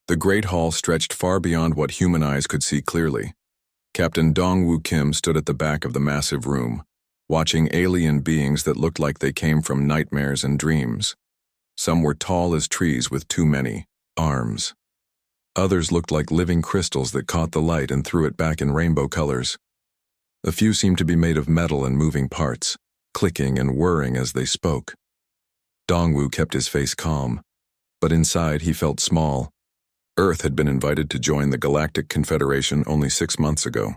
The great hall stretched far beyond what human eyes could see clearly. Captain Dong-Woo Kim stood at the back of the massive room, watching alien beings that looked like they came from nightmares and dreams. Some were tall as trees with too many arms. Others looked like living crystals that caught the light and threw it back in rainbow colors. A few seemed to be made of metal and moving parts, clicking and whirring as they spoke. Dong-Woo kept his face calm, but inside he felt small. Earth had been invited to join the Galactic Confederation only 6 months ago.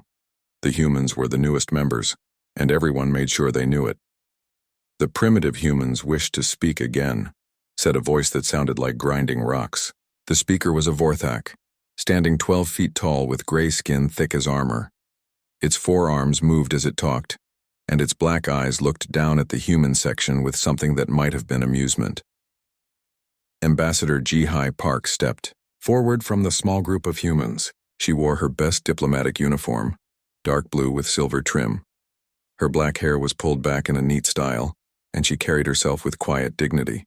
The humans were the newest members, and everyone made sure they knew it. The primitive humans wished to speak again, said a voice that sounded like grinding rocks. The speaker was a Vorthak, standing 12 feet tall with gray skin thick as armor. Its forearms moved as it talked, and its black eyes looked down at the human section with something that might have been amusement. Ambassador Ji-Hai Park stepped forward from the small group of humans. She wore her best diplomatic uniform, dark blue with silver trim. Her black hair was pulled back in a neat style, and she carried herself with quiet dignity.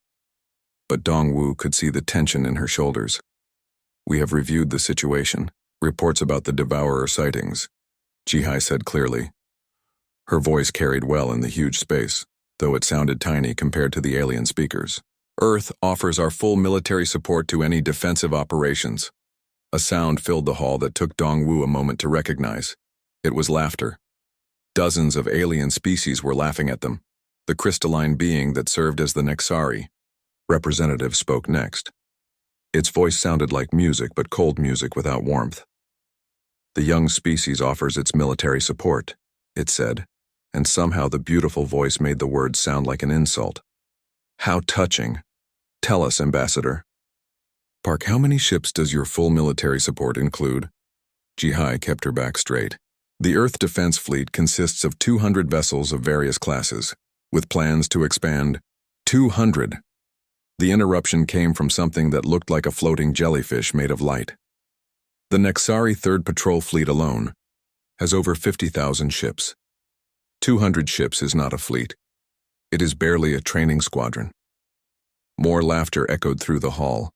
But Dong-Woo could see the tension in her shoulders. "We have reviewed the situation. Reports about the Devourer sightings," Ji-Hai said clearly. Her voice carried well in the huge space, though it sounded tiny compared to the alien speakers. "Earth offers our full military support to any defensive operations." A sound filled the hall that took Dong-Woo a moment to recognize. It was laughter. Dozens of alien species were laughing at them. The crystalline being that served as the Nexari representative spoke next. Its voice sounded like music, but cold music without warmth. "The young species offers its military support," it said, and somehow the beautiful voice made the words sound like an insult. "How touching. Tell us, Ambassador." "Park, how many ships does your full military support include?" Ji-Hai kept her back straight. "The Earth Defense Fleet consists of 200 vessels of various classes, with plans to expand 200. The interruption came from something that looked like a floating jellyfish made of light. "The Nexari 3rd Patrol Fleet alone has over 50,000 ships. 200 ships is not a fleet. It is barely a training squadron." More laughter echoed through the hall.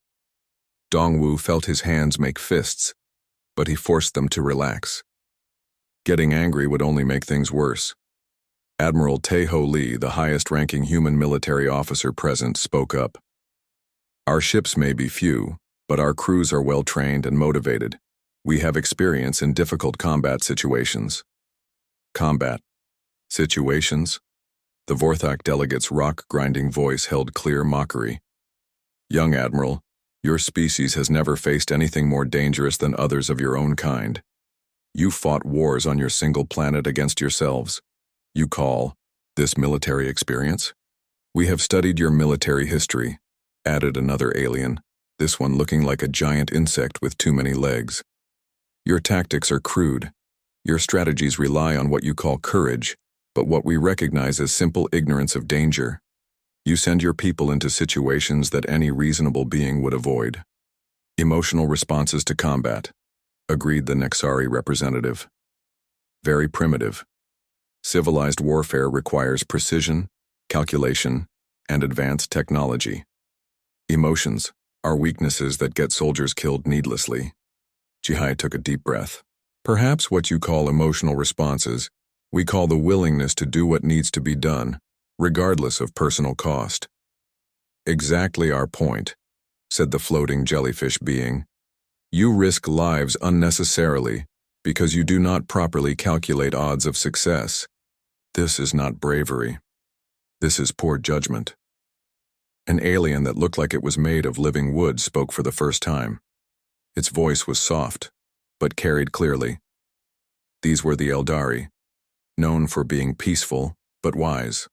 Dong-Woo felt his hands make fists, but he forced them to relax. Getting angry would only make things worse. Admiral Tae-Ho Lee, the highest-ranking human military officer present, spoke up. "Our ships may be few, but our crews are well-trained and motivated. We have experience in difficult combat situations." "Combat situations?" The Vorthak delegate's rock-grinding voice held clear mockery. "Young Admiral, your species has never faced anything more dangerous than others of your own kind. You fought wars on your single planet against yourselves. You call this military experience?" "We have studied your military history," added another alien, this one looking like a giant insect with too many legs. "Your tactics are crude. Your strategies rely on what you call courage, but what we recognize as simple ignorance of danger. You send your people into situations that any reasonable being would avoid." "Emotional responses to combat," agreed the Nexari representative. "Very primitive. Civilized warfare requires precision, calculation, and advanced technology. Emotions are weaknesses that get soldiers killed needlessly." Ji-Hai took a deep breath. "Perhaps what you call emotional responses, we call the willingness to do what needs to be done, regardless of personal cost." "Exactly our point," said the floating jellyfish being. "You risk lives unnecessarily because you do not properly calculate odds of success. This is not bravery. This is poor judgment." An alien that looked like it was made of living wood spoke for the first time. Its voice was soft, but carried clearly. These were the Eldari, known for being peaceful but wise.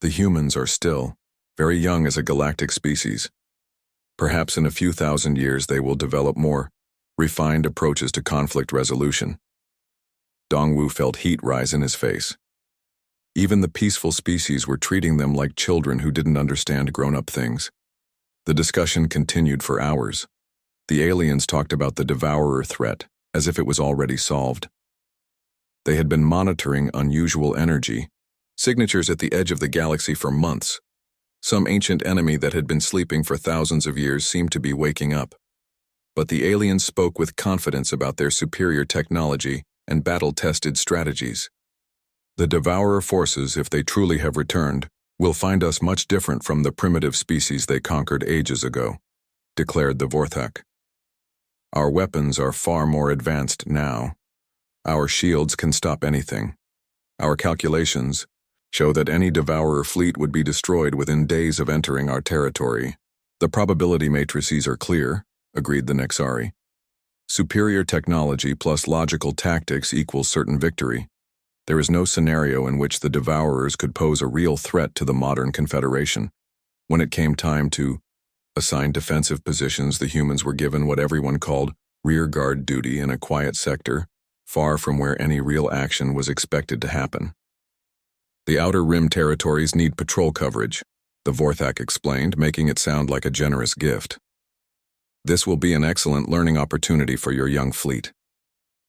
The humans are still very young as a galactic species. Perhaps in a few thousand years they will develop more refined approaches to conflict resolution. Dong-Woo felt heat rise in his face. Even the peaceful species were treating them like children who didn't understand grown-up things. The discussion continued for hours. The aliens talked about the Devourer threat as if it was already solved. They had been monitoring unusual energy signatures at the edge of the galaxy for months. Some ancient enemy that had been sleeping for thousands of years seemed to be waking up. but the aliens spoke with confidence about their superior technology and battle-tested strategies. The Devourer forces, if they truly have returned, will find us much different from the primitive species they conquered ages ago, declared the Vorthak. Our weapons are far more advanced now. Our shields can stop anything. Our calculations show that any Devourer fleet would be destroyed within days of entering our territory. The probability matrices are clear, agreed the Nexari. Superior technology plus logical tactics equals certain victory. There is no scenario in which the Devourers could pose a real threat to the modern Confederation. When it came time to assign defensive positions, the humans were given what everyone called rear guard duty in a quiet sector, far from where any real action was expected to happen. The Outer Rim territories need patrol coverage, the Vorthak explained, making it sound like a generous gift. This will be an excellent learning opportunity for your young fleet.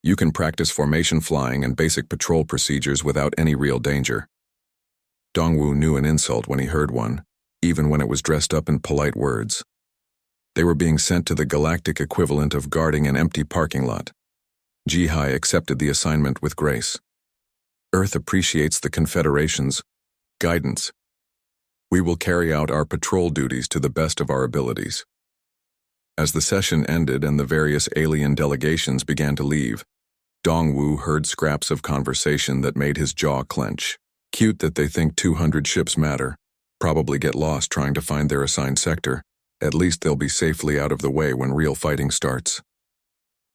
You can practice formation flying and basic patrol procedures without any real danger. Dongwu knew an insult when he heard one, even when it was dressed up in polite words. They were being sent to the galactic equivalent of guarding an empty parking lot. Jihai accepted the assignment with grace. Earth appreciates the Confederation's guidance. We will carry out our patrol duties to the best of our abilities. As the session ended and the various alien delegations began to leave, Dongwu heard scraps of conversation that made his jaw clench. Cute that they think 200 ships matter, probably get lost trying to find their assigned sector. At least they'll be safely out of the way when real fighting starts.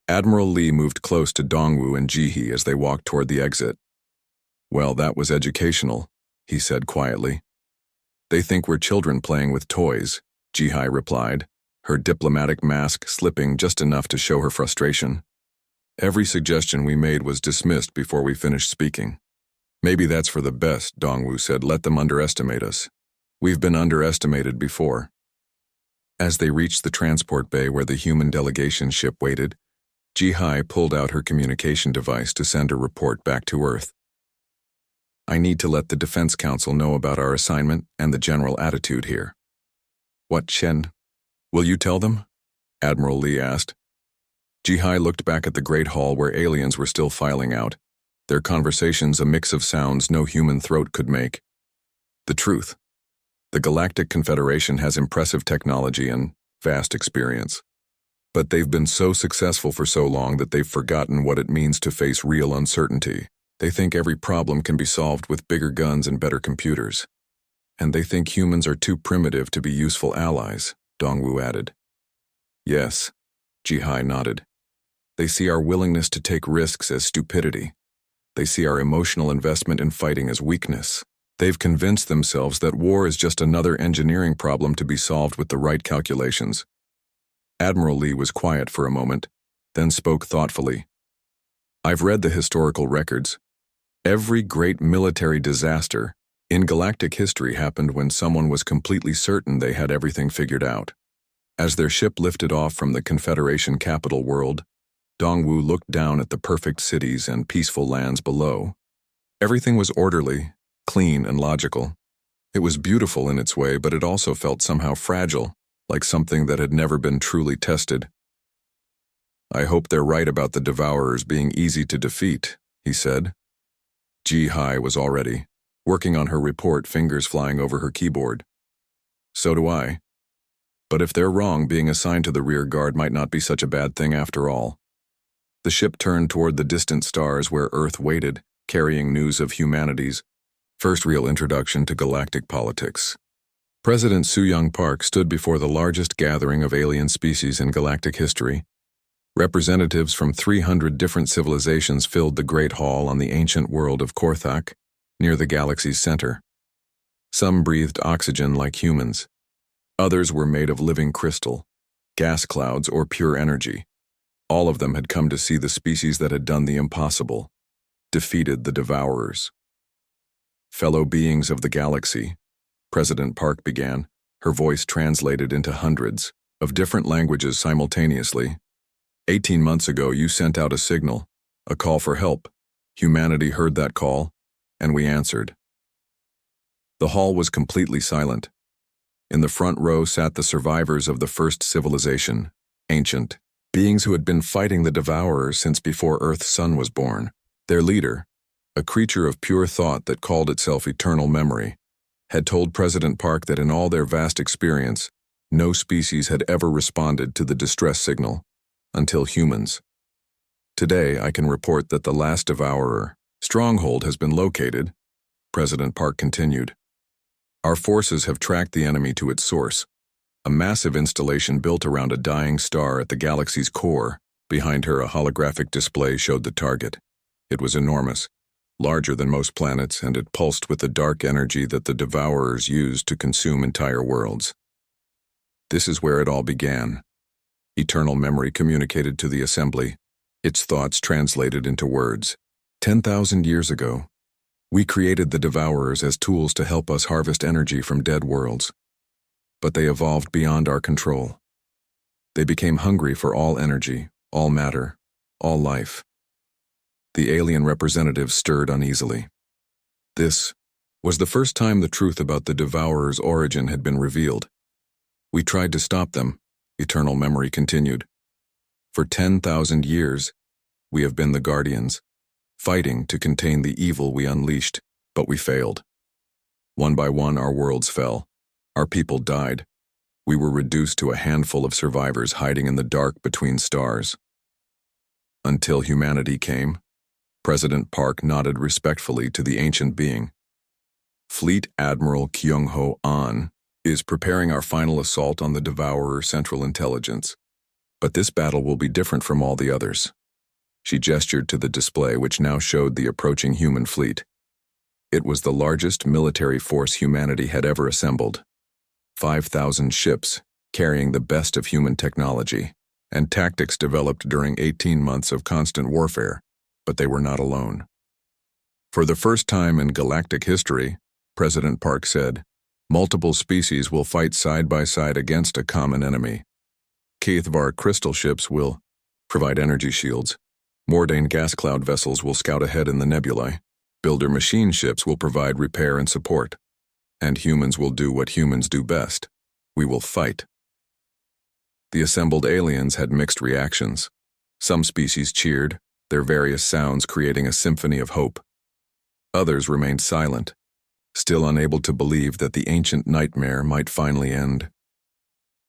Admiral Lee moved close to Dongwu and Jihe as they walked toward the exit. Well, that was educational, he said quietly. They think we're children playing with toys, Jihai replied, her diplomatic mask slipping just enough to show her frustration. Every suggestion we made was dismissed before we finished speaking. Maybe that's for the best, Dongwu said. Let them underestimate us. We've been underestimated before. As they reached the transport bay where the human delegation ship waited, Jihai pulled out her communication device to send a report back to Earth. I need to let the Defense Council know about our assignment and the general attitude here. What, Chen? Will you tell them? Admiral Lee asked. Jihai looked back at the Great Hall where aliens were still filing out, their conversations a mix of sounds no human throat could make. The truth. The Galactic Confederation has impressive technology and vast experience. But they've been so successful for so long that they've forgotten what it means to face real uncertainty. They think every problem can be solved with bigger guns and better computers. And they think humans are too primitive to be useful allies, Dongwu added. Yes, Jihai nodded. They see our willingness to take risks as stupidity. They see our emotional investment in fighting as weakness. They've convinced themselves that war is just another engineering problem to be solved with the right calculations. Admiral Lee was quiet for a moment, then spoke thoughtfully. I've read the historical records. Every great military disaster in galactic history happened when someone was completely certain they had everything figured out. As their ship lifted off from the Confederation capital world, Dongwu looked down at the perfect cities and peaceful lands below. Everything was orderly, clean, and logical. It was beautiful in its way, but it also felt somehow fragile, like something that had never been truly tested. I hope they're right about the Devourers being easy to defeat, he said. Jihai was already working on her report, fingers flying over her keyboard. So do I. But if they're wrong, being assigned to the rear guard might not be such a bad thing after all. The ship turned toward the distant stars where Earth waited, carrying news of humanity's first real introduction to galactic politics. President Su-Young Park stood before the largest gathering of alien species in galactic history. Representatives from 300 different civilizations filled the Great Hall on the ancient world of Korthak, near the galaxy's center. Some breathed oxygen like humans. Others were made of living crystal, gas clouds, or pure energy. All of them had come to see the species that had done the impossible, defeated the Devourers. Fellow beings of the galaxy, President Park began, her voice translated into hundreds of different languages simultaneously. 18 months ago, you sent out a signal, a call for help. Humanity heard that call, and we answered. The hall was completely silent. In the front row sat the survivors of the first civilization, ancient, beings who had been fighting the Devourers since before Earth's sun was born. Their leader, a creature of pure thought that called itself Eternal Memory, had told President Park that in all their vast experience, no species had ever responded to the distress signal, until humans. Today, I can report that the last Devourer stronghold has been located, President Park continued. Our forces have tracked the enemy to its source, a massive installation built around a dying star at the galaxy's core. Behind her, a holographic display showed the target. It was enormous, larger than most planets, and it pulsed with the dark energy that the Devourers used to consume entire worlds. This is where it all began. Eternal Memory communicated to the assembly, its thoughts translated into words. 10,000 years ago, we created the Devourers as tools to help us harvest energy from dead worlds. But they evolved beyond our control. They became hungry for all energy, all matter, all life. The alien representative stirred uneasily. This was the first time the truth about the Devourer's origin had been revealed. We tried to stop them, Eternal Memory continued. For 10,000 years, we have been the Guardians, fighting to contain the evil we unleashed, but we failed. One by one, our worlds fell. Our people died. We were reduced to a handful of survivors hiding in the dark between stars. Until humanity came, President Park nodded respectfully to the ancient being. Fleet Admiral Kyung-ho An is preparing our final assault on the Devourer Central Intelligence. But this battle will be different from all the others. She gestured to the display, which now showed the approaching human fleet. It was the largest military force humanity had ever assembled. 5,000 ships, carrying the best of human technology, and tactics developed during 18 months of constant warfare. But they were not alone. For the first time in galactic history, President Park said, multiple species will fight side by side against a common enemy. HFY crystal ships will provide energy shields. Mordane gas cloud vessels will scout ahead in the nebulae. Builder machine ships will provide repair and support. And humans will do what humans do best. We will fight. The assembled aliens had mixed reactions. Some species cheered, their various sounds creating a symphony of hope. Others remained silent, still unable to believe that the ancient nightmare might finally end.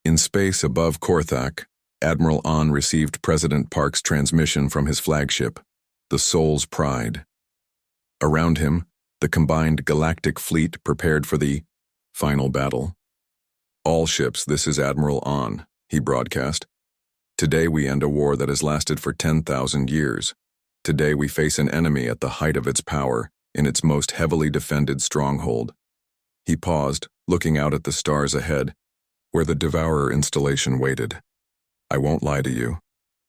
In space above Korthak, Admiral An received President Park's transmission from his flagship, the Soul's Pride. Around him, the combined galactic fleet prepared for the final battle. All ships, this is Admiral An, he broadcast. Today we end a war that has lasted for 10,000 years. Today we face an enemy at the height of its power, in its most heavily defended stronghold. He paused, looking out at the stars ahead, where the Devourer installation waited. I won't lie to you.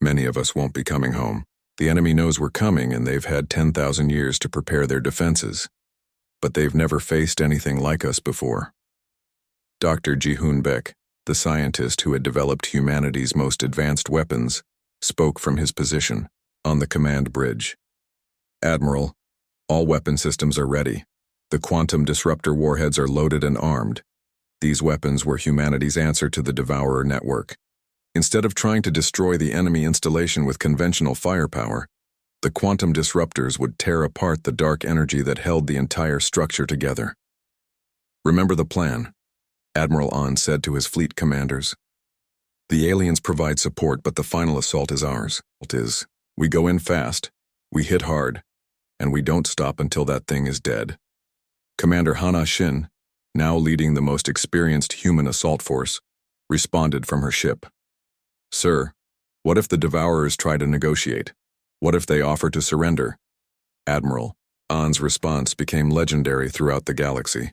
Many of us won't be coming home. The enemy knows we're coming, and they've had 10,000 years to prepare their defenses. But they've never faced anything like us before. Dr. Ji-hoon Baek, the scientist who had developed humanity's most advanced weapons, spoke from his position on the command bridge. Admiral, all weapon systems are ready. The quantum disruptor warheads are loaded and armed. These weapons were humanity's answer to the Devourer network. Instead of trying to destroy the enemy installation with conventional firepower, the quantum disruptors would tear apart the dark energy that held the entire structure together. Remember the plan, Admiral An said to his fleet commanders. The aliens provide support, but the final assault is ours. We go in fast, we hit hard, and we don't stop until that thing is dead. Commander Hana Shin, now leading the most experienced human assault force, responded from her ship. Sir, what if the Devourers try to negotiate? What if they offer to surrender? Admiral An's response became legendary throughout the galaxy.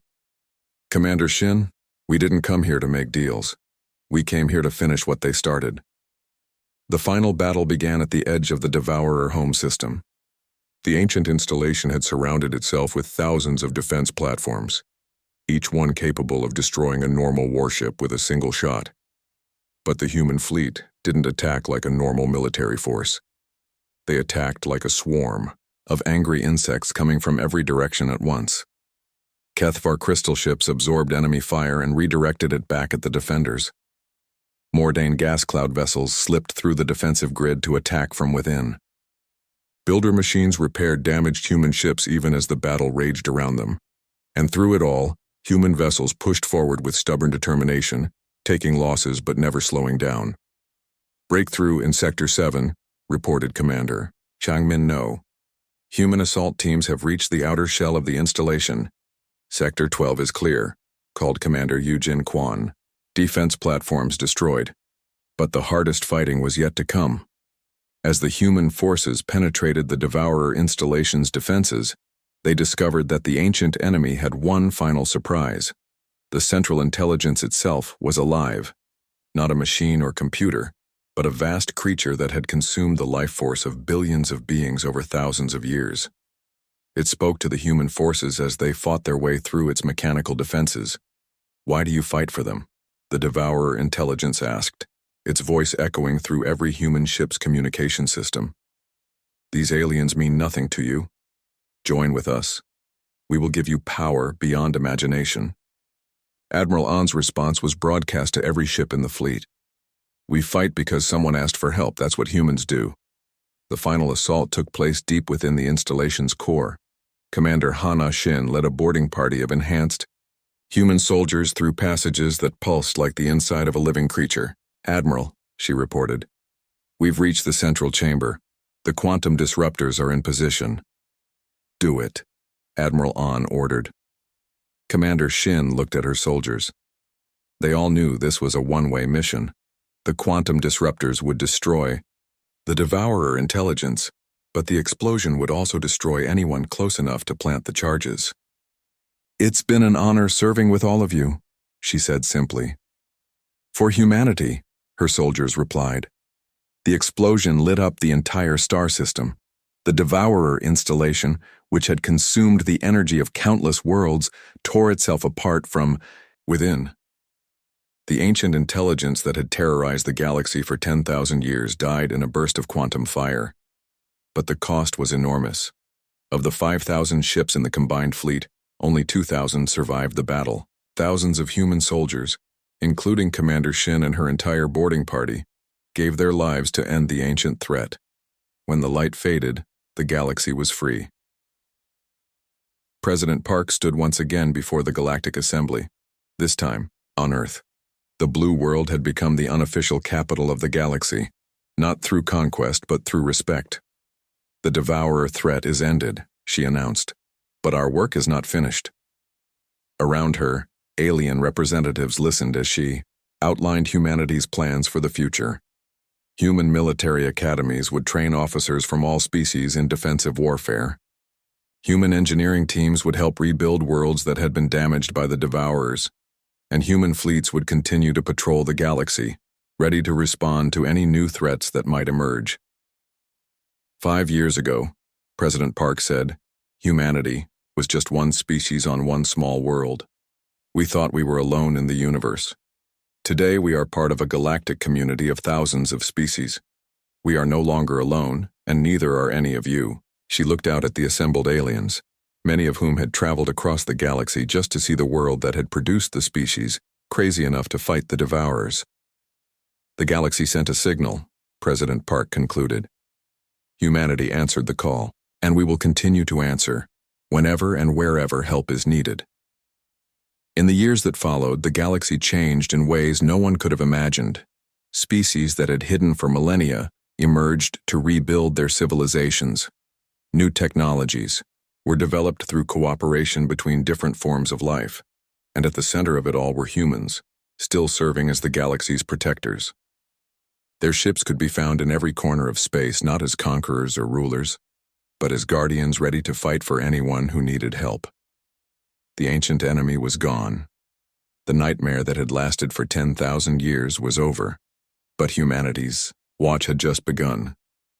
Commander Shin, we didn't come here to make deals. We came here to finish what they started. The final battle began at the edge of the Devourer home system. The ancient installation had surrounded itself with thousands of defense platforms, each one capable of destroying a normal warship with a single shot. But the human fleet didn't attack like a normal military force. They attacked like a swarm of angry insects coming from every direction at once. HFY crystal ships absorbed enemy fire and redirected it back at the defenders. Mordane gas cloud vessels slipped through the defensive grid to attack from within. Builder machines repaired damaged human ships even as the battle raged around them. And through it all, human vessels pushed forward with stubborn determination, taking losses but never slowing down. Breakthrough in Sector 7, reported Commander Changmin No. Human assault teams have reached the outer shell of the installation. Sector 12 is clear, called Commander Yujin Quan. Defense platforms destroyed. But the hardest fighting was yet to come. As the human forces penetrated the Devourer installation's defenses, they discovered that the ancient enemy had one final surprise. The Central Intelligence itself was alive, not a machine or computer, but a vast creature that had consumed the life force of billions of beings over thousands of years. It spoke to the human forces as they fought their way through its mechanical defenses. "Why do you fight for them?" the Devourer Intelligence asked, its voice echoing through every human ship's communication system. "These aliens mean nothing to you. Join with us. We will give you power beyond imagination." Admiral An's response was broadcast to every ship in the fleet. "We fight because someone asked for help. That's what humans do." The final assault took place deep within the installation's core. Commander Hana Shin led a boarding party of enhanced human soldiers through passages that pulsed like the inside of a living creature. "Admiral," she reported, "we've reached the central chamber. The quantum disruptors are in position." "Do it," Admiral An ordered. Commander Shin looked at her soldiers. They all knew this was a one-way mission. The quantum disruptors would destroy the Devourer Intelligence, but the explosion would also destroy anyone close enough to plant the charges. "It's been an honor serving with all of you," she said simply. "For humanity," her soldiers replied. The explosion lit up the entire star system. The Devourer installation, which had consumed the energy of countless worlds, tore itself apart from within. The ancient intelligence that had terrorized the galaxy for 10,000 years died in a burst of quantum fire. But the cost was enormous. Of the 5,000 ships in the combined fleet, only 2,000 survived the battle. Thousands of human soldiers, including Commander Shin and her entire boarding party, gave their lives to end the ancient threat. When the light faded, the galaxy was free. President Park stood once again before the Galactic Assembly, this time on Earth. The blue world had become the unofficial capital of the galaxy, not through conquest but through respect. "The Devourer threat is ended," she announced, "but our work is not finished." Around her, alien representatives listened as she outlined humanity's plans for the future. Human military academies would train officers from all species in defensive warfare. Human engineering teams would help rebuild worlds that had been damaged by the Devourers. And human fleets would continue to patrol the galaxy, ready to respond to any new threats that might emerge. 5 years ago, President Park said, humanity was just one species on one small world. We thought we were alone in the universe. Today we are part of a galactic community of thousands of species. We are no longer alone, and neither are any of you. She looked out at the assembled aliens, many of whom had traveled across the galaxy just to see the world that had produced the species, crazy enough to fight the Devourers. The galaxy sent a signal, President Park concluded. Humanity answered the call, and we will continue to answer, whenever and wherever help is needed. In the years that followed, the galaxy changed in ways no one could have imagined. Species that had hidden for millennia emerged to rebuild their civilizations. New technologies were developed through cooperation between different forms of life, and at the center of it all were humans, still serving as the galaxy's protectors. Their ships could be found in every corner of space, not as conquerors or rulers, but as guardians ready to fight for anyone who needed help. The ancient enemy was gone. The nightmare that had lasted for 10,000 years was over, but humanity's watch had just begun.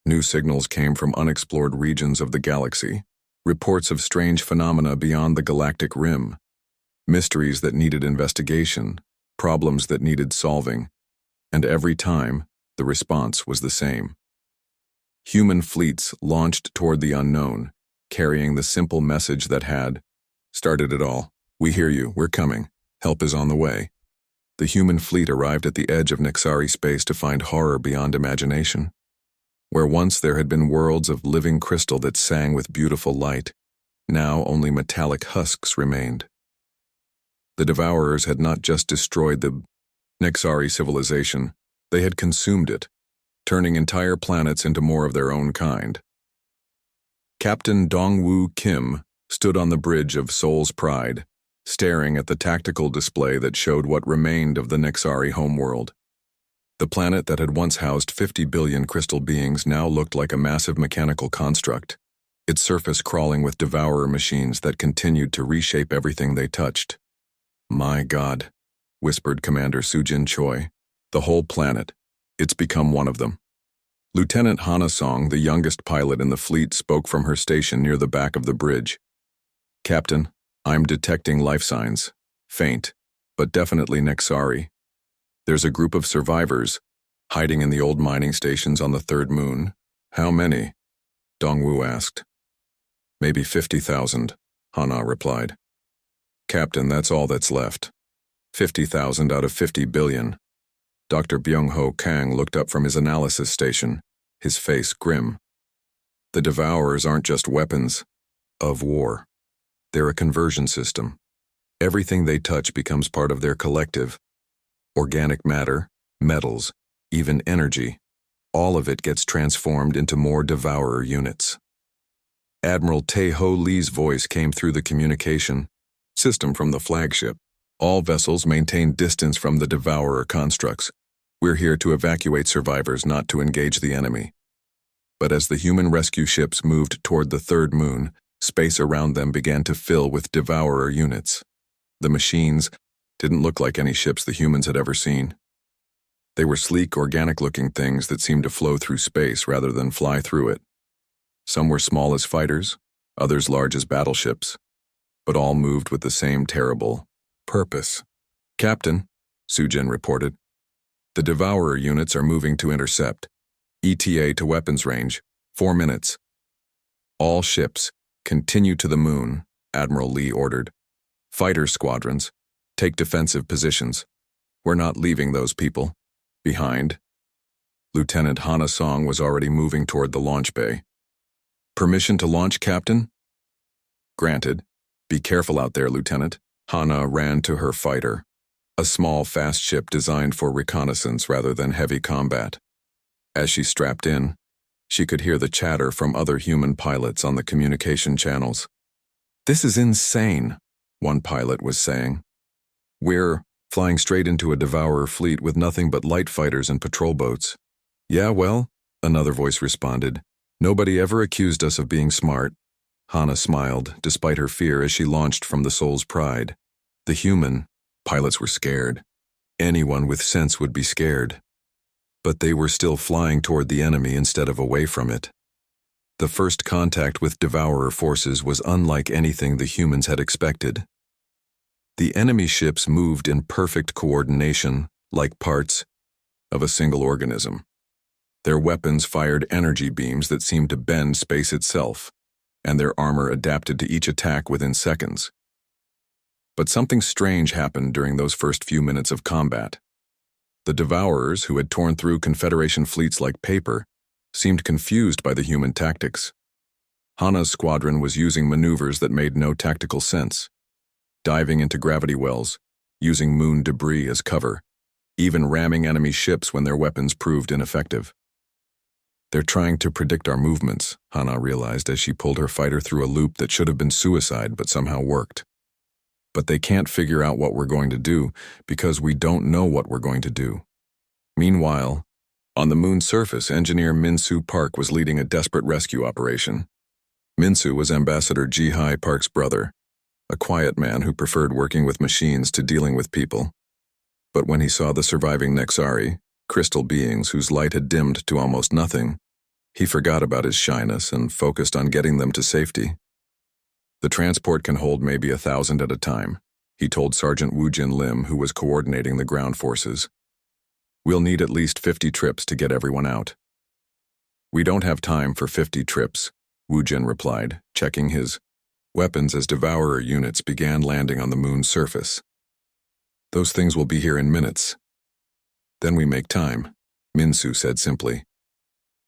New signals came from unexplored regions of the galaxy, reports of strange phenomena beyond the galactic rim, mysteries that needed investigation, problems that needed solving, and every time, the response was the same. Human fleets launched toward the unknown, carrying the simple message that had started it all. "We hear you, we're coming, help is on the way." The human fleet arrived at the edge of Nexari space to find horror beyond imagination. Where once there had been worlds of living crystal that sang with beautiful light, now only metallic husks remained. The Devourers had not just destroyed the Nexari civilization, they had consumed it, turning entire planets into more of their own kind. Captain Dongwoo Kim stood on the bridge of Soul's Pride, staring at the tactical display that showed what remained of the Nexari homeworld. The planet that had once housed 50 billion crystal beings now looked like a massive mechanical construct, its surface crawling with devourer machines that continued to reshape everything they touched. "My God," whispered Commander Sujin Choi. "The whole planet. It's become one of them." Lieutenant Hana Song, the youngest pilot in the fleet, spoke from her station near the back of the bridge. "Captain, I'm detecting life signs. Faint, but definitely Nexari. There's a group of survivors, hiding in the old mining stations on the third moon." "How many?" Dongwoo asked. "Maybe 50,000, Hana replied. "Captain, that's all that's left. 50,000 out of 50 billion. Dr. Byung-ho Kang looked up from his analysis station, his face grim. "The Devourers aren't just weapons of war. They're a conversion system. Everything they touch becomes part of their collective. Organic matter, metals, even energy. All of it gets transformed into more Devourer units." Admiral Tae-ho Lee's voice came through the communication system from the flagship. "All vessels maintain distance from the Devourer constructs. We're here to evacuate survivors, not to engage the enemy." But as the human rescue ships moved toward the third moon, space around them began to fill with Devourer units. The machines didn't look like any ships the humans had ever seen. They were sleek, organic-looking things that seemed to flow through space rather than fly through it. Some were small as fighters, others large as battleships, but all moved with the same terrible purpose. "Captain," Sujin reported, "the Devourer units are moving to intercept. ETA to weapons range, 4 minutes. All ships, continue to the moon," Admiral Lee ordered. "Fighter squadrons, take defensive positions. We're not leaving those people behind." Lieutenant Hana Song was already moving toward the launch bay. "Permission to launch, Captain?" "Granted. Be careful out there, Lieutenant." Hana ran to her fighter, a small, fast ship designed for reconnaissance rather than heavy combat. As she strapped in, she could hear the chatter from other human pilots on the communication channels. "This is insane," one pilot was saying. "We're flying straight into a Devourer fleet with nothing but light fighters and patrol boats." "Yeah, well," another voice responded, "nobody ever accused us of being smart." Hana smiled, despite her fear, as she launched from the Soul's Pride. The human pilots were scared. Anyone with sense would be scared. But they were still flying toward the enemy instead of away from it. The first contact with Devourer forces was unlike anything the humans had expected. The enemy ships moved in perfect coordination, like parts of a single organism. Their weapons fired energy beams that seemed to bend space itself, and their armor adapted to each attack within seconds. But something strange happened during those first few minutes of combat. The Devourers, who had torn through Confederation fleets like paper, seemed confused by the human tactics. Hana's squadron was using maneuvers that made no tactical sense, diving into gravity wells, using moon debris as cover, even ramming enemy ships when their weapons proved ineffective. "They're trying to predict our movements," Hana realized as she pulled her fighter through a loop that should have been suicide but somehow worked. "But they can't figure out what we're going to do because we don't know what we're going to do." Meanwhile, on the moon's surface, engineer Min-Soo Park was leading a desperate rescue operation. Min-Soo was Ambassador Ji-Hai Park's brother, a quiet man who preferred working with machines to dealing with people. But when he saw the surviving Nexari, crystal beings whose light had dimmed to almost nothing, he forgot about his shyness and focused on getting them to safety. "The transport can hold maybe 1,000 at a time," he told Sergeant Woojin Lim, who was coordinating the ground forces. "We'll need at least 50 trips to get everyone out." "We don't have time for 50 trips," Woojin replied, checking his weapons as Devourer units began landing on the moon's surface. Those things will be here in minutes. Then we make time, Minsu said simply.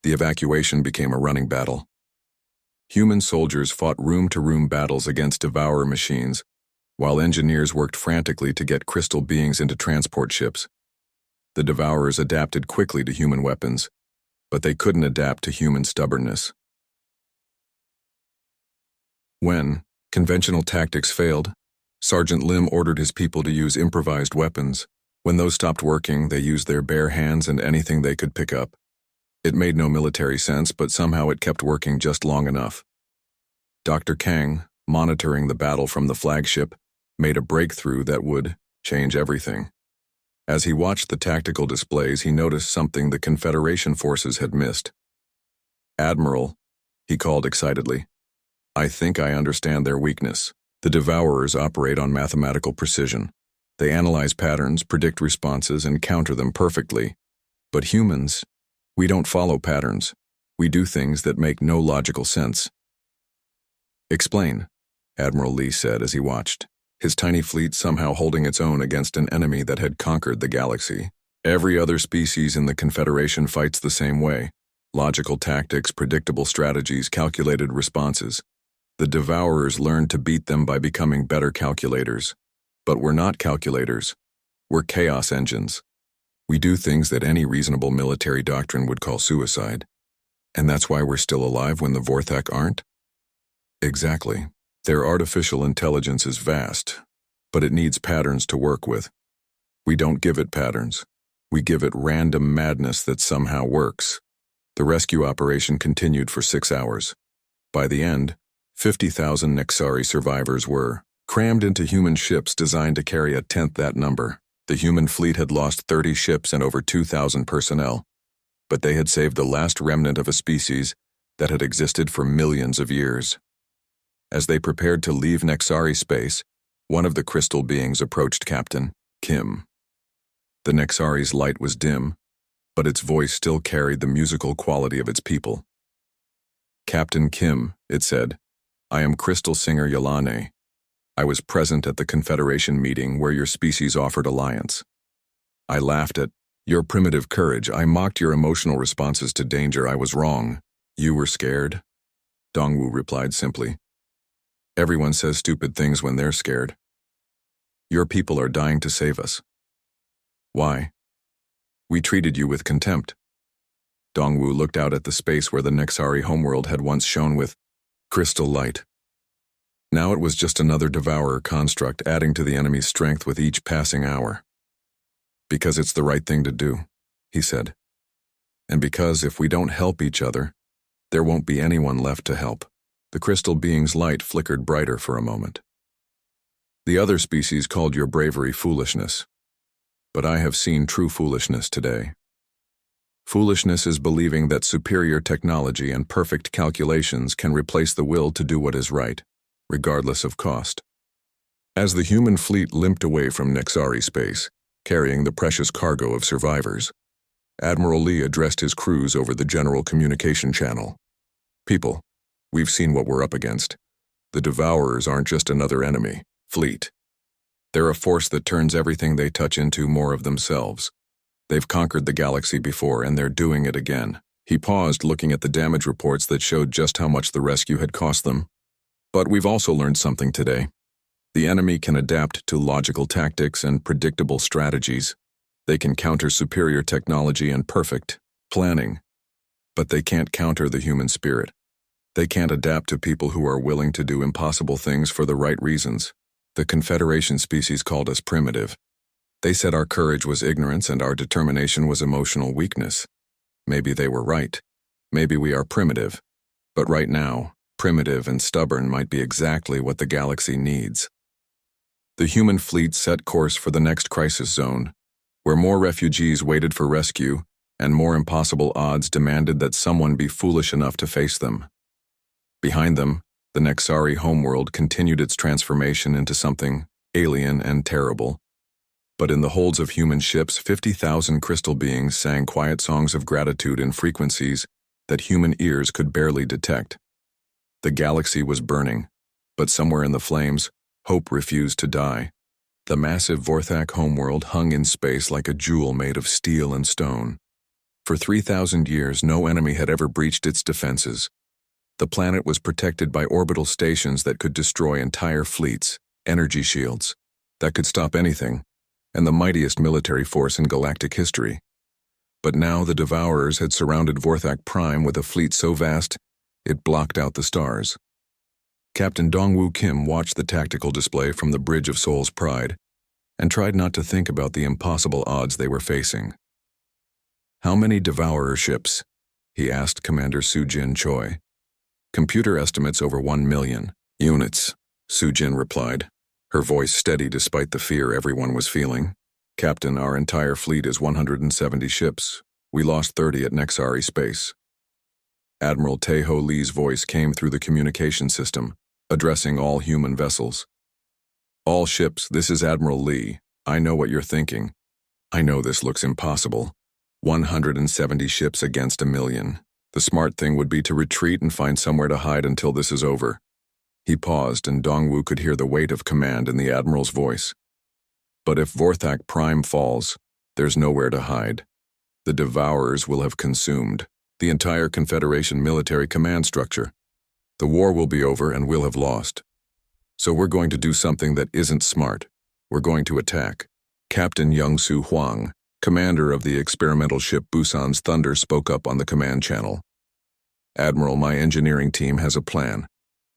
The evacuation became a running battle. Human soldiers fought room-to-room battles against devourer machines, while engineers worked frantically to get crystal beings into transport ships. The devourers adapted quickly to human weapons, but they couldn't adapt to human stubbornness. When conventional tactics failed, Sergeant Lim ordered his people to use improvised weapons. When those stopped working, they used their bare hands and anything they could pick up. It made no military sense, but somehow it kept working just long enough. Dr. Kang, monitoring the battle from the flagship, made a breakthrough that would change everything. As he watched the tactical displays, he noticed something the Confederation forces had missed. "Admiral," he called excitedly, "I think I understand their weakness. The Devourers operate on mathematical precision. They analyze patterns, predict responses, and counter them perfectly. But humans, we don't follow patterns. We do things that make no logical sense." "Explain," Admiral Lee said as he watched, his tiny fleet somehow holding its own against an enemy that had conquered the galaxy. "Every other species in the Confederation fights the same way. Logical tactics, predictable strategies, calculated responses. The Devourers learned to beat them by becoming better calculators. But we're not calculators. We're chaos engines. We do things that any reasonable military doctrine would call suicide. And that's why we're still alive when the Vorthak aren't?" "Exactly. Their artificial intelligence is vast, but it needs patterns to work with. We don't give it patterns. We give it random madness that somehow works." The rescue operation continued for 6 hours. By the end, 50,000 Nexari survivors were crammed into human ships designed to carry a tenth that number. The human fleet had lost 30 ships and over 2,000 personnel, but they had saved the last remnant of a species that had existed for millions of years. As they prepared to leave Nexari space, one of the crystal beings approached Captain Kim. The Nexari's light was dim, but its voice still carried the musical quality of its people. "Captain Kim," it said, "I am Crystal Singer Yolane. I was present at the Confederation meeting where your species offered alliance. I laughed at your primitive courage. I mocked your emotional responses to danger. I was wrong. You were scared?" Dongwu replied simply. "Everyone says stupid things when they're scared. Your people are dying to save us. Why? We treated you with contempt." Dongwu looked out at the space where the Nexari homeworld had once shone with crystal light. Now it was just another devourer construct adding to the enemy's strength with each passing hour. "Because it's the right thing to do," he said. "And because if we don't help each other, there won't be anyone left to help." The crystal being's light flickered brighter for a moment. "The other species called your bravery foolishness. But I have seen true foolishness today. Foolishness is believing that superior technology and perfect calculations can replace the will to do what is right, regardless of cost." As the human fleet limped away from Nexari space, carrying the precious cargo of survivors, Admiral Lee addressed his crews over the general communication channel. "People, we've seen what we're up against. The Devourers aren't just another enemy, fleet. They're a force that turns everything they touch into more of themselves. They've conquered the galaxy before, and they're doing it again." He paused, looking at the damage reports that showed just how much the rescue had cost them. "But we've also learned something today. The enemy can adapt to logical tactics and predictable strategies. They can counter superior technology and perfect planning. But they can't counter the human spirit. They can't adapt to people who are willing to do impossible things for the right reasons. The Confederation species called us primitive. They said our courage was ignorance and our determination was emotional weakness. Maybe they were right. Maybe we are primitive. But right now, primitive and stubborn might be exactly what the galaxy needs." The human fleet set course for the next crisis zone, where more refugees waited for rescue and more impossible odds demanded that someone be foolish enough to face them. Behind them, the Nexari homeworld continued its transformation into something alien and terrible. But in the holds of human ships, 50,000 crystal beings sang quiet songs of gratitude in frequencies that human ears could barely detect. The galaxy was burning, but somewhere in the flames, hope refused to die. The massive Vorthak homeworld hung in space like a jewel made of steel and stone. For 3,000 years, no enemy had ever breached its defenses. The planet was protected by orbital stations that could destroy entire fleets, energy shields, that could stop anything, and the mightiest military force in galactic history. But now the Devourers had surrounded Vorthak Prime with a fleet so vast, it blocked out the stars. Captain Dongwoo Kim watched the tactical display from the Bridge of Soul's Pride and tried not to think about the impossible odds they were facing. "How many Devourer ships?" he asked Commander Sujin Choi. "Computer estimates over 1 million. Units," Sujin replied, her voice steady despite the fear everyone was feeling. "Captain, our entire fleet is 170 ships. We lost 30 at Nexari Space." Admiral Taeho Lee's voice came through the communication system, addressing all human vessels. "All ships, this is Admiral Lee. I know what you're thinking. I know this looks impossible. 170 ships against 1 million. The smart thing would be to retreat and find somewhere to hide until this is over." He paused, and Dongwoo could hear the weight of command in the Admiral's voice. "But if Vorthak Prime falls, there's nowhere to hide. The Devourers will have consumed the entire Confederation military command structure. The war will be over and we'll have lost. So we're going to do something that isn't smart. We're going to attack." Captain Young-Soo Hwang, commander of the experimental ship Busan's Thunder, spoke up on the command channel. "Admiral, my engineering team has a plan.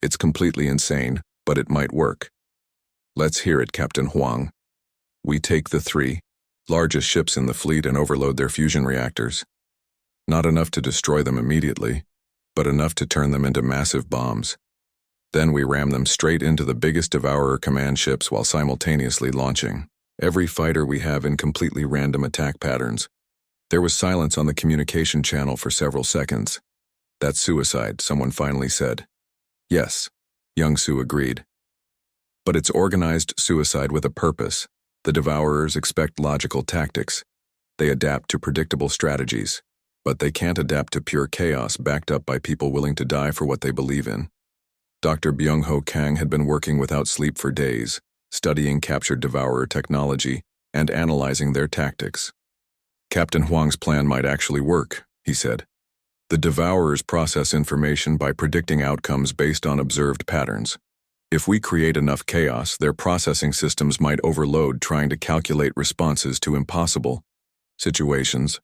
It's completely insane, but it might work." "Let's hear it, Captain Hwang." "We take the 3 largest ships in the fleet and overload their fusion reactors. Not enough to destroy them immediately, but enough to turn them into massive bombs. Then we ram them straight into the biggest Devourer command ships while simultaneously launching every fighter we have in completely random attack patterns." There was silence on the communication channel for several seconds. "That's suicide," someone finally said. "Yes," Young-Soo agreed. "But it's organized suicide with a purpose. The Devourers expect logical tactics. They adapt to predictable strategies. But they can't adapt to pure chaos backed up by people willing to die for what they believe in." Dr. Byung-Ho Kang had been working without sleep for days, studying captured Devourer technology and analyzing their tactics. "Captain Hwang's plan might actually work," he said. "The Devourers process information by predicting outcomes based on observed patterns. If we create enough chaos, their processing systems might overload trying to calculate responses to impossible situations."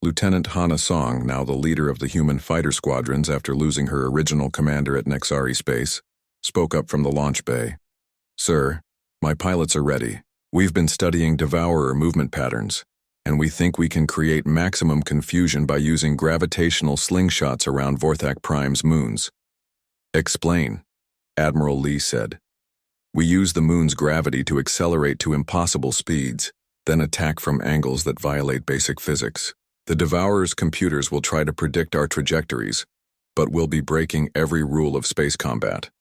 Lieutenant Hana Song, now the leader of the human fighter squadrons after losing her original commander at Nexari Space, spoke up from the launch bay. "Sir, my pilots are ready. We've been studying Devourer movement patterns, and we think we can create maximum confusion by using gravitational slingshots around Vorthak Prime's moons." "Explain," Admiral Lee said. "We use the moon's gravity to accelerate to impossible speeds, then attack from angles that violate basic physics. The Devourer's computers will try to predict our trajectories, but we'll be breaking every rule of space combat.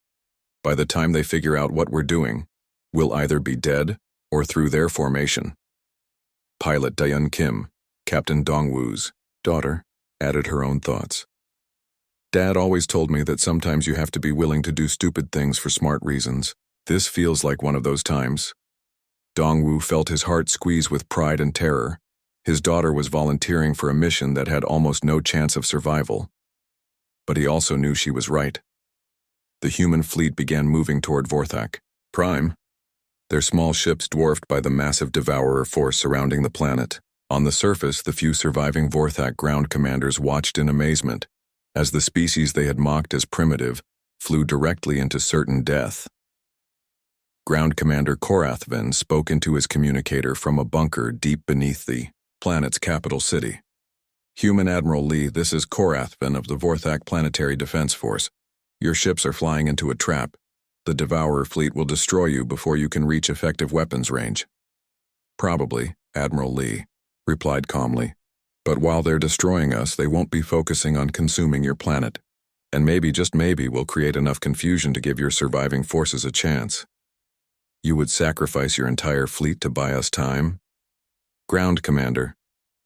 By the time they figure out what we're doing, we'll either be dead or through their formation." Pilot Daeun Kim, Captain Dongwoo's daughter, added her own thoughts. "Dad always told me that sometimes you have to be willing to do stupid things for smart reasons. This feels like one of those times." Dongwoo felt his heart squeeze with pride and terror. His daughter was volunteering for a mission that had almost no chance of survival. But he also knew she was right. The human fleet began moving toward Vorthak Prime, their small ships dwarfed by the massive Devourer force surrounding the planet. On the surface, the few surviving Vorthak ground commanders watched in amazement, as the species they had mocked as primitive flew directly into certain death. Ground Commander Korathvin spoke into his communicator from a bunker deep beneath the planet's capital city. "Human Admiral Lee, this is Korathvin of the Vorthak Planetary Defense Force. Your ships are flying into a trap. The Devourer fleet will destroy you before you can reach effective weapons range." "Probably," Admiral Lee replied calmly. "But while they're destroying us, they won't be focusing on consuming your planet. And maybe, just maybe, we'll create enough confusion to give your surviving forces a chance." "You would sacrifice your entire fleet to buy us time?" "Ground Commander,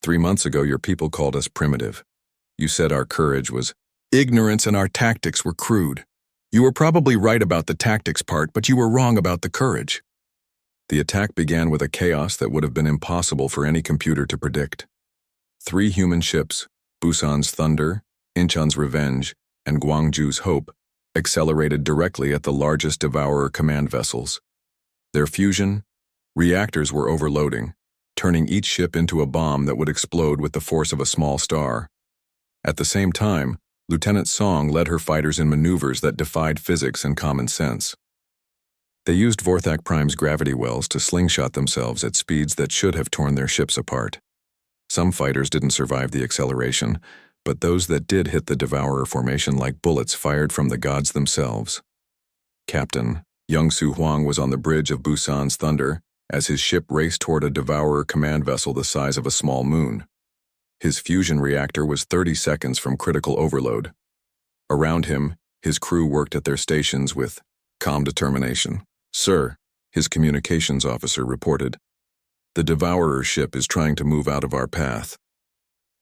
3 months ago your people called us primitive. You said our courage was ignorance and our tactics were crude. You were probably right about the tactics part, but you were wrong about the courage." The attack began with a chaos that would have been impossible for any computer to predict. 3 human ships, Busan's Thunder, Incheon's Revenge, and Gwangju's Hope, accelerated directly at the largest Devourer command vessels. Their fusion reactors were overloading, turning each ship into a bomb that would explode with the force of a small star. At the same time, Lieutenant Song led her fighters in maneuvers that defied physics and common sense. They used Vorthak Prime's gravity wells to slingshot themselves at speeds that should have torn their ships apart. Some fighters didn't survive the acceleration, but those that did hit the Devourer formation like bullets fired from the gods themselves. Captain Young-Soo Hwang was on the bridge of Busan's Thunder as his ship raced toward a Devourer command vessel the size of a small moon. His fusion reactor was 30 seconds from critical overload. Around him, his crew worked at their stations with calm determination. "Sir," his communications officer reported, "the Devourer ship is trying to move out of our path."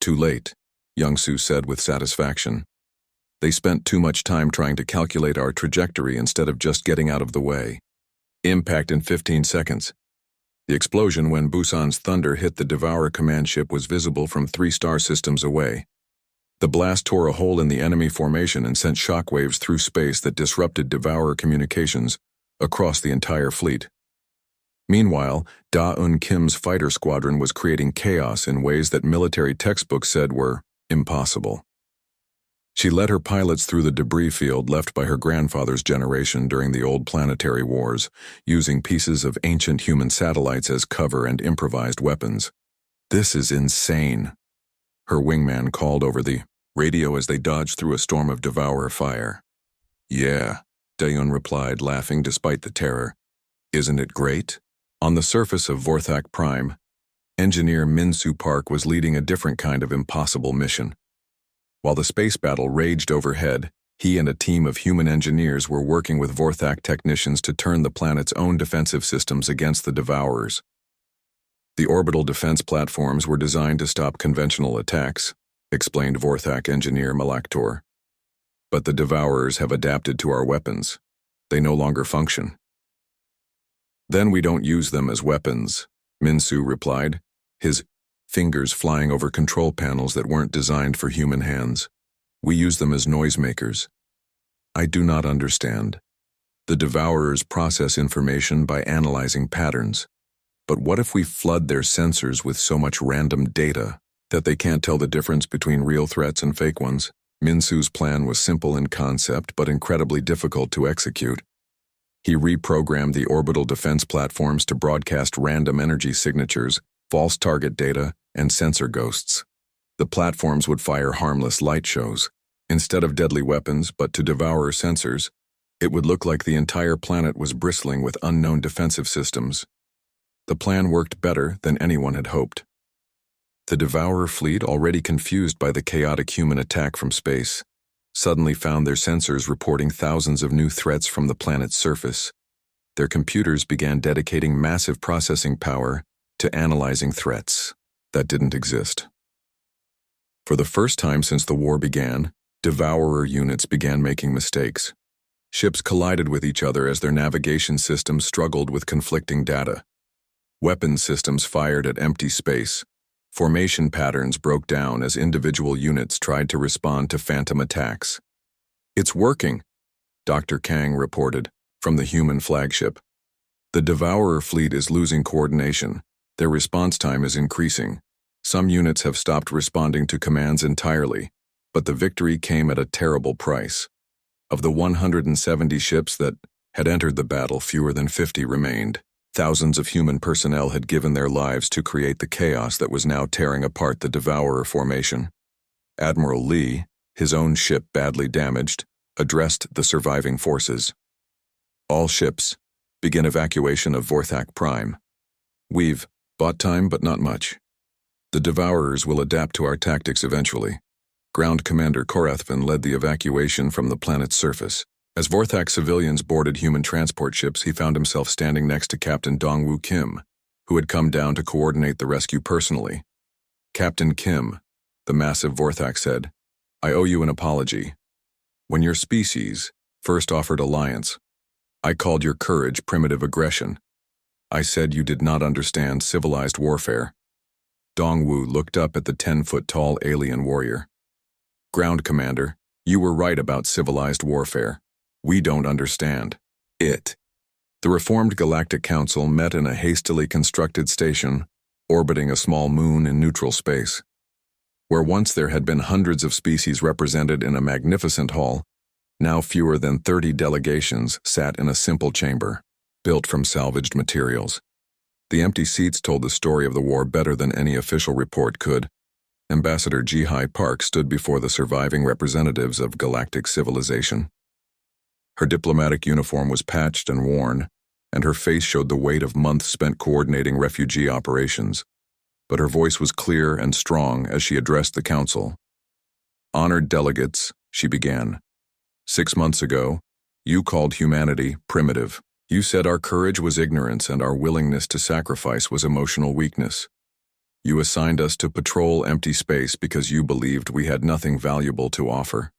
"Too late," Young-Soo said with satisfaction. "They spent too much time trying to calculate our trajectory instead of just getting out of the way." Impact in 15 seconds. The explosion when Busan's Thunder hit the Devourer command ship was visible from 3 star systems away. The blast tore a hole in the enemy formation and sent shockwaves through space that disrupted Devourer communications across the entire fleet. Meanwhile, Da-eun Kim's fighter squadron was creating chaos in ways that military textbooks said were impossible. She led her pilots through the debris field left by her grandfather's generation during the old planetary wars, using pieces of ancient human satellites as cover and improvised weapons. "This is insane," her wingman called over the radio as they dodged through a storm of Devourer fire. "Yeah," Daeun replied, laughing despite the terror. "Isn't it great?" On the surface of Vorthak Prime, engineer Min-Soo Park was leading a different kind of impossible mission. While the space battle raged overhead, he and a team of human engineers were working with Vorthak technicians to turn the planet's own defensive systems against the Devourers. The orbital defense platforms were designed to stop conventional attacks, explained Vorthak engineer Malaktor. But the Devourers have adapted to our weapons. They no longer function. "Then we don't use them as weapons," Min-Soo replied, his fingers flying over control panels that weren't designed for human hands. "We use them as noisemakers." "I do not understand. The Devourers process information by analyzing patterns. But what if we flood their sensors with so much random data that they can't tell the difference between real threats and fake ones?" Min-Soo's plan was simple in concept but incredibly difficult to execute. He reprogrammed the orbital defense platforms to broadcast random energy signatures, false target data, and sensor ghosts. The platforms would fire harmless light shows. Instead of deadly weapons, but to devour sensors, it would look like the entire planet was bristling with unknown defensive systems. The plan worked better than anyone had hoped. The Devourer fleet, already confused by the chaotic human attack from space, suddenly found their sensors reporting thousands of new threats from the planet's surface. Their computers began dedicating massive processing power to analyzing threats that didn't exist. For the first time since the war began, Devourer units began making mistakes. Ships collided with each other as their navigation systems struggled with conflicting data. Weapons systems fired at empty space. Formation patterns broke down as individual units tried to respond to phantom attacks. "It's working," Dr. Kang reported, from the human flagship. "The Devourer fleet is losing coordination. Their response time is increasing. Some units have stopped responding to commands entirely, but the victory came at a terrible price. Of the 170 ships that had entered the battle, fewer than 50 remained. Thousands of human personnel had given their lives to create the chaos that was now tearing apart the Devourer formation." Admiral Lee, his own ship badly damaged, addressed the surviving forces. "All ships, begin evacuation of Vorthak Prime. We've bought time, but not much. The Devourers will adapt to our tactics eventually." Ground Commander Korathvin led the evacuation from the planet's surface. As Vorthak civilians boarded human transport ships, he found himself standing next to Captain Dongwoo Kim, who had come down to coordinate the rescue personally. "Captain Kim," the massive Vorthak said, "I owe you an apology. When your species first offered alliance, I called your courage primitive aggression. I said you did not understand civilized warfare. Dongwu looked up at the 10-foot-tall alien warrior. Ground Commander, you were right about civilized warfare. We don't understand it. The Reformed Galactic Council met in a hastily constructed station, orbiting a small moon in neutral space. Where once there had been hundreds of species represented in a magnificent hall, now fewer than 30 delegations sat in a simple chamber, built from salvaged materials. The empty seats told the story of the war better than any official report could. Ambassador Ji-Hai Park stood before the surviving representatives of galactic civilization. Her diplomatic uniform was patched and worn, and her face showed the weight of months spent coordinating refugee operations. But her voice was clear and strong as she addressed the council. Honored delegates, she began. 6 months ago, you called humanity primitive. You said our courage was ignorance and our willingness to sacrifice was emotional weakness. You assigned us to patrol empty space because you believed we had nothing valuable to offer.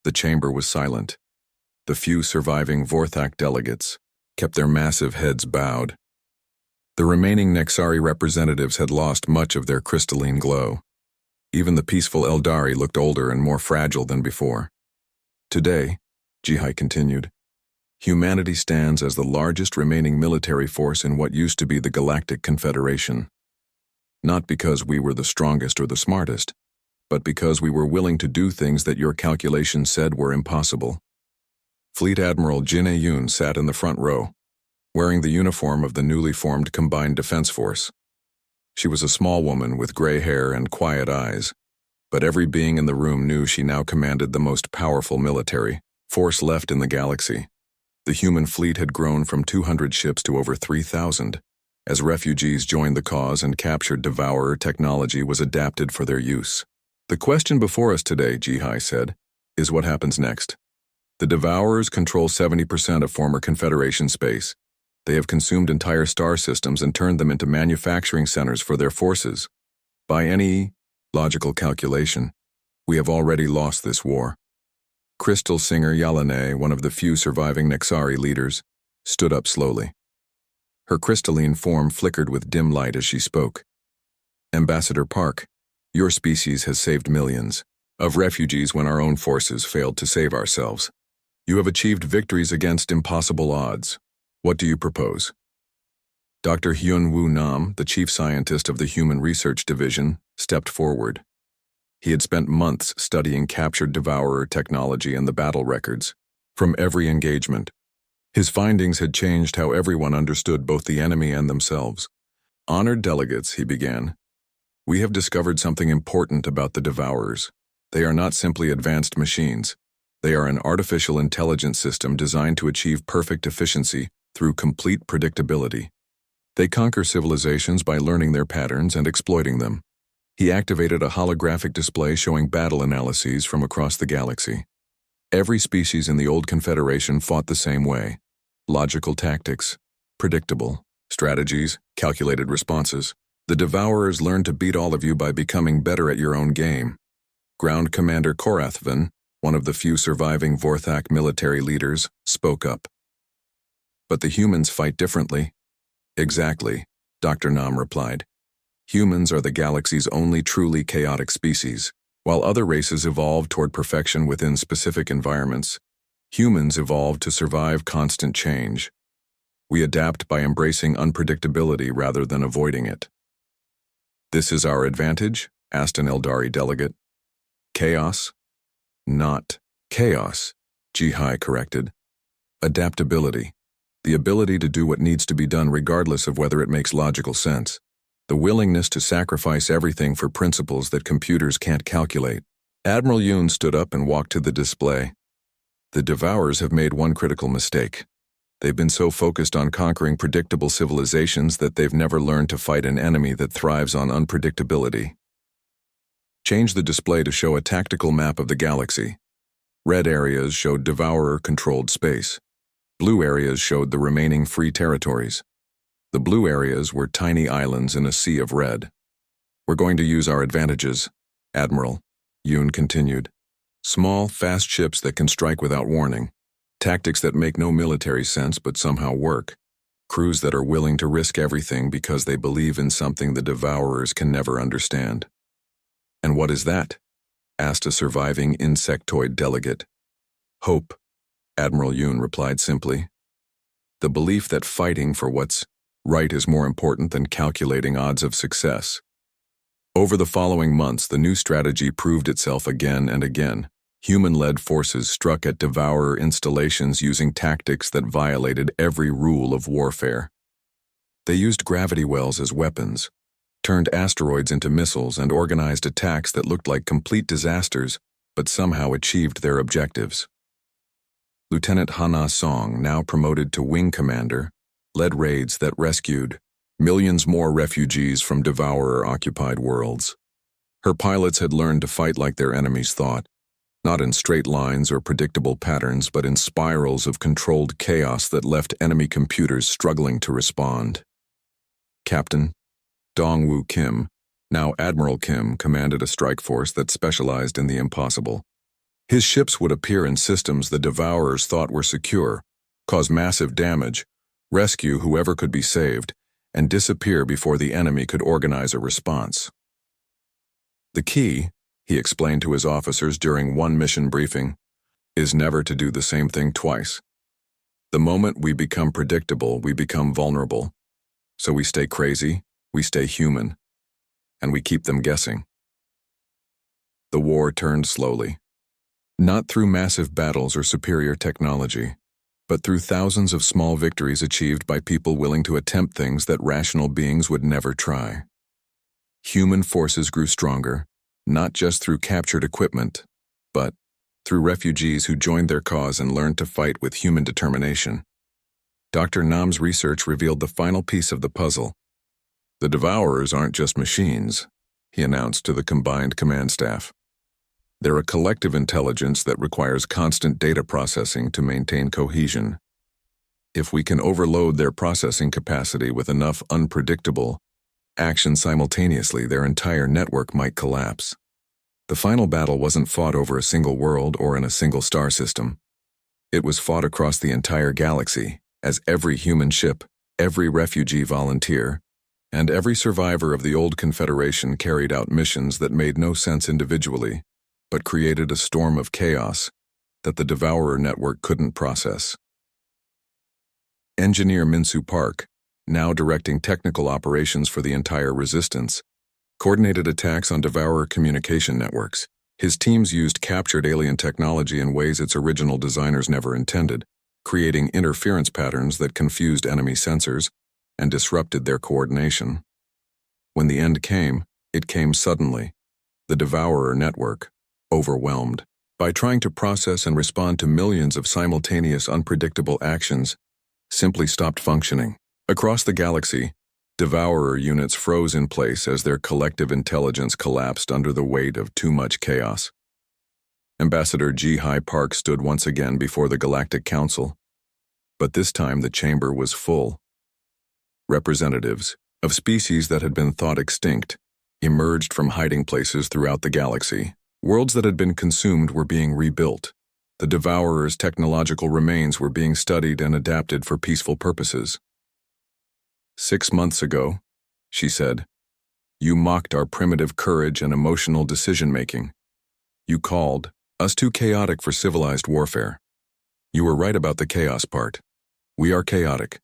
The chamber was silent. The few surviving Vorthak delegates kept their massive heads bowed. The remaining Nexari representatives had lost much of their crystalline glow. Even the peaceful Eldari looked older and more fragile than before. Today, Ji-Hai continued, humanity stands as the largest remaining military force in what used to be the Galactic Confederation. Not because we were the strongest or the smartest, but because we were willing to do things that your calculations said were impossible. Fleet Admiral Jin Ayun sat in the front row, wearing the uniform of the newly formed Combined Defense Force. She was a small woman with gray hair and quiet eyes, but every being in the room knew she now commanded the most powerful military force left in the galaxy. The human fleet had grown from 200 ships to over 3,000. As refugees joined the cause and captured Devourer technology was adapted for their use. The question before us today, Ji-Hai said, is what happens next. The Devourers control 70% of former Confederation space. They have consumed entire star systems and turned them into manufacturing centers for their forces. By any logical calculation, we have already lost this war. Crystal Singer Yalane, one of the few surviving Nexari leaders, stood up slowly. Her crystalline form flickered with dim light as she spoke. Ambassador Park, your species has saved millions of refugees when our own forces failed to save ourselves. You have achieved victories against impossible odds. What do you propose? Dr. Hyun-Woo Nam, the chief scientist of the Human Research Division, stepped forward. He had spent months studying captured Devourer technology and the battle records from every engagement. His findings had changed how everyone understood both the enemy and themselves. Honored delegates, he began. We have discovered something important about the Devourers. They are not simply advanced machines. They are an artificial intelligence system designed to achieve perfect efficiency through complete predictability. They conquer civilizations by learning their patterns and exploiting them. He activated a holographic display showing battle analyses from across the galaxy. Every species in the old Confederation fought the same way. Logical tactics, predictable strategies, calculated responses. The Devourers learned to beat all of you by becoming better at your own game. Ground Commander Korathvan, one of the few surviving Vorthak military leaders, spoke up. But the humans fight differently. Exactly, Dr. Nam replied. Humans are the galaxy's only truly chaotic species. While other races evolved toward perfection within specific environments, humans evolved to survive constant change. We adapt by embracing unpredictability rather than avoiding it. This is our advantage? Asked an Eldari delegate. Chaos? Not chaos, Ji-Hai corrected. Adaptability. The ability to do what needs to be done regardless of whether it makes logical sense. The willingness to sacrifice everything for principles that computers can't calculate. Admiral Yoon stood up and walked to the display. The Devourers have made one critical mistake. They've been so focused on conquering predictable civilizations that they've never learned to fight an enemy that thrives on unpredictability. Change the display to show a tactical map of the galaxy. Red areas showed Devourer-controlled space. Blue areas showed the remaining free territories. The blue areas were tiny islands in a sea of red. We're going to use our advantages, Admiral, Yoon continued. Small, fast ships that can strike without warning. Tactics that make no military sense but somehow work. Crews that are willing to risk everything because they believe in something the Devourers can never understand. "And what is that?" asked a surviving insectoid delegate. "Hope," Admiral Yoon replied simply. "The belief that fighting for what's right is more important than calculating odds of success." Over the following months, the new strategy proved itself again and again. Human-led forces struck at Devourer installations using tactics that violated every rule of warfare. They used gravity wells as weapons, turned asteroids into missiles, and organized attacks that looked like complete disasters, but somehow achieved their objectives. Lieutenant Hana Song, now promoted to wing commander, led raids that rescued millions more refugees from Devourer-occupied worlds. Her pilots had learned to fight like their enemies thought, not in straight lines or predictable patterns, but in spirals of controlled chaos that left enemy computers struggling to respond. Captain Dong-Woo Kim, now Admiral Kim, commanded a strike force that specialized in the impossible. His ships would appear in systems the Devourers thought were secure, cause massive damage, rescue whoever could be saved, and disappear before the enemy could organize a response. "The key," he explained to his officers during one mission briefing, "is never to do the same thing twice. The moment we become predictable, we become vulnerable. So we stay crazy, we stay human, and we keep them guessing." The war turned slowly. Not through massive battles or superior technology, but through thousands of small victories achieved by people willing to attempt things that rational beings would never try. Human forces grew stronger, not just through captured equipment, but through refugees who joined their cause and learned to fight with human determination. Dr. Nam's research revealed the final piece of the puzzle. "The Devourers aren't just machines," he announced to the combined command staff. "They're a collective intelligence that requires constant data processing to maintain cohesion. If we can overload their processing capacity with enough unpredictable action simultaneously, their entire network might collapse." The final battle wasn't fought over a single world or in a single star system. It was fought across the entire galaxy, as every human ship, every refugee volunteer, and every survivor of the old Confederation carried out missions that made no sense individually, but created a storm of chaos that the Devourer network couldn't process. Engineer Minsu Park, now directing technical operations for the entire Resistance, coordinated attacks on Devourer communication networks. His teams used captured alien technology in ways its original designers never intended, creating interference patterns that confused enemy sensors and disrupted their coordination. When the end came, it came suddenly. The Devourer network, overwhelmed by trying to process and respond to millions of simultaneous unpredictable actions, simply stopped functioning. Across the galaxy, Devourer units froze in place as their collective intelligence collapsed under the weight of too much chaos. Ambassador Ji-Hai Park stood once again before the Galactic Council, but this time the chamber was full. Representatives of species that had been thought extinct emerged from hiding places throughout the galaxy. Worlds that had been consumed were being rebuilt. The Devourer's technological remains were being studied and adapted for peaceful purposes. "6 months ago," she said, "you mocked our primitive courage and emotional decision-making. You called us too chaotic for civilized warfare. You were right about the chaos part. We are chaotic.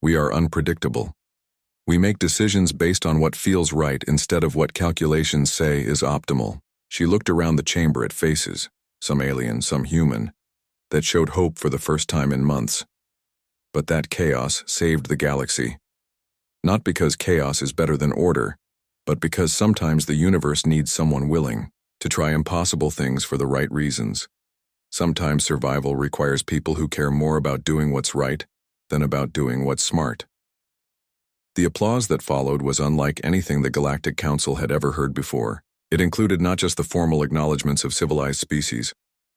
We are unpredictable. We make decisions based on what feels right instead of what calculations say is optimal." She looked around the chamber at faces, some alien, some human, that showed hope for the first time in months. But that chaos saved the galaxy. Not because chaos is better than order, but because sometimes the universe needs someone willing to try impossible things for the right reasons. Sometimes survival requires people who care more about doing what's right than about doing what's smart. The applause that followed was unlike anything the Galactic Council had ever heard before. It included not just the formal acknowledgments of civilized species,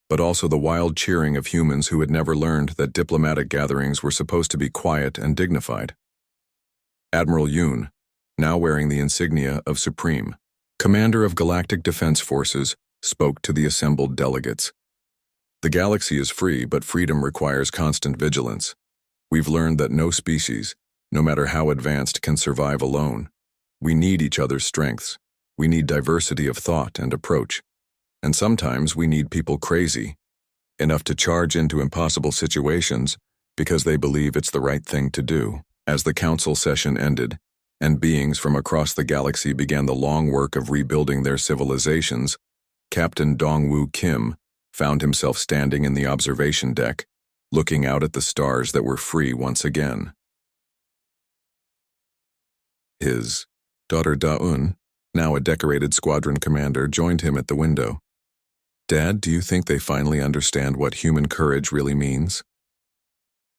but also the wild cheering of humans who had never learned that diplomatic gatherings were supposed to be quiet and dignified. Admiral Yoon, now wearing the insignia of Supreme, Commander of Galactic Defense Forces, spoke to the assembled delegates. "The galaxy is free, but freedom requires constant vigilance. We've learned that no species, no matter how advanced, can survive alone. We need each other's strengths. We need diversity of thought and approach. And sometimes we need people crazy, enough to charge into impossible situations because they believe it's the right thing to do. As the council session ended, and beings from across the galaxy began the long work of rebuilding their civilizations, Captain Dong-Woo Kim found himself standing in the observation deck, looking out at the stars that were free once again. His daughter Da-un, now a decorated squadron commander, joined him at the window. "Dad, do you think they finally understand what human courage really means?"